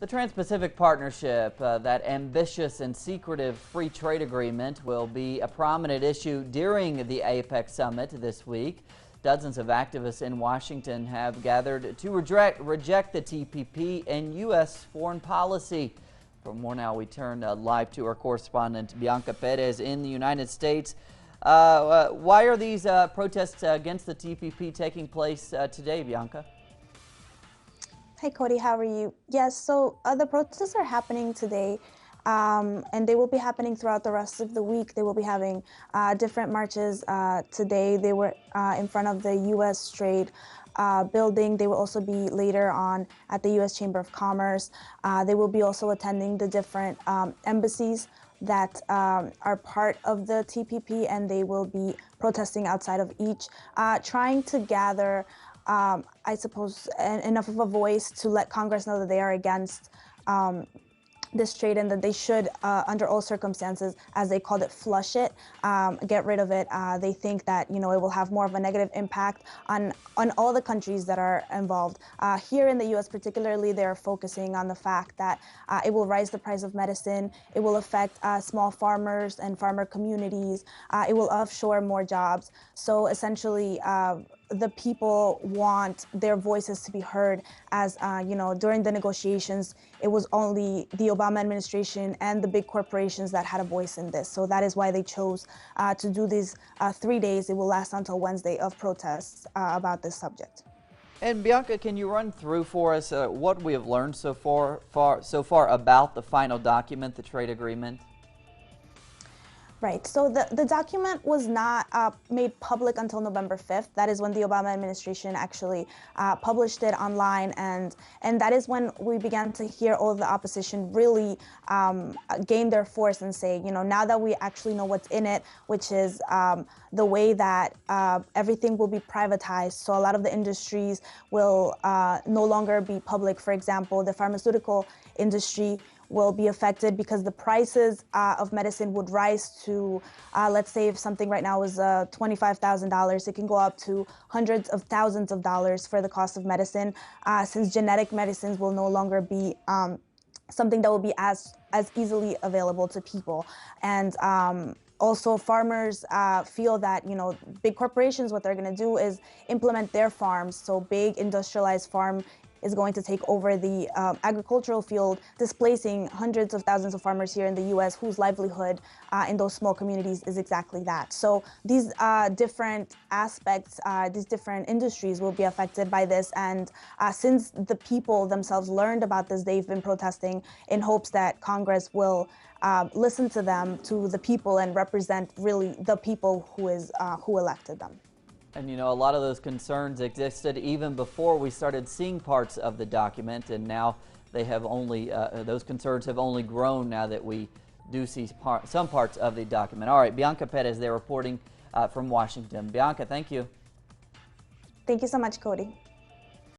The Trans-Pacific Partnership, that ambitious and secretive free trade agreement, will be a prominent issue during the APEC summit this week. Dozens of activists in Washington have gathered to reject the TPP and U.S. foreign policy. For more now, we turn live to our correspondent Bianca Perez in the United States. Why are these protests against the TPP taking place today, Bianca? Hi, Cody. How are you? Yes, so the protests are happening today, and they will be happening throughout the rest of the week. They will be having different marches today. They were in front of the U.S. Trade building. They will also be later on at the U.S. Chamber of Commerce. They will be also attending the different embassies that are part of the TPP, and they will be protesting outside of each, trying to gather I suppose, enough of a voice to let Congress know that they are against this trade and that they should, under all circumstances, as they called it, flush it, get rid of it. They think that, it will have more of a negative impact on all the countries that are involved. Here in the U.S. particularly, they're focusing on the fact that it will raise the price of medicine, it will affect small farmers and farmer communities, it will offshore more jobs. So essentially, the people want their voices to be heard, as during the negotiations, it was only the Obama administration and the big corporations that had a voice in this. So that is why they chose to do these 3 days. It will last until Wednesday of protests about this subject. And Bianca, can you run through for us what we have learned so far about the final document, the trade agreement? Right. So the document was not made public until November 5th. That is when the Obama administration actually published it online, and that is when we began to hear all of the opposition really gain their force and say, now that we actually know what's in it, which is the way that everything will be privatized. So a lot of the industries will no longer be public. For example, the pharmaceutical industry will be affected because the prices of medicine would rise to, let's say if something right now is $25,000, it can go up to hundreds of thousands of dollars for the cost of medicine, since genetic medicines will no longer be something that will be as easily available to people. And also, farmers feel that, big corporations, what they're going to do is implement their farms. So big industrialized farm is going to take over the agricultural field, displacing hundreds of thousands of farmers here in the U.S. whose livelihood in those small communities is exactly that. So these different aspects, these different industries will be affected by this. And since the people themselves learned about this, they've been protesting in hopes that Congress will listen to them, to the people, and represent really the people who elected them. And a lot of those concerns existed even before we started seeing parts of the document, and now they have only those concerns have only grown now that we do see some parts of the document. All right, Bianca Perez there reporting from Washington. Bianca, thank you. Thank you so much, Cody.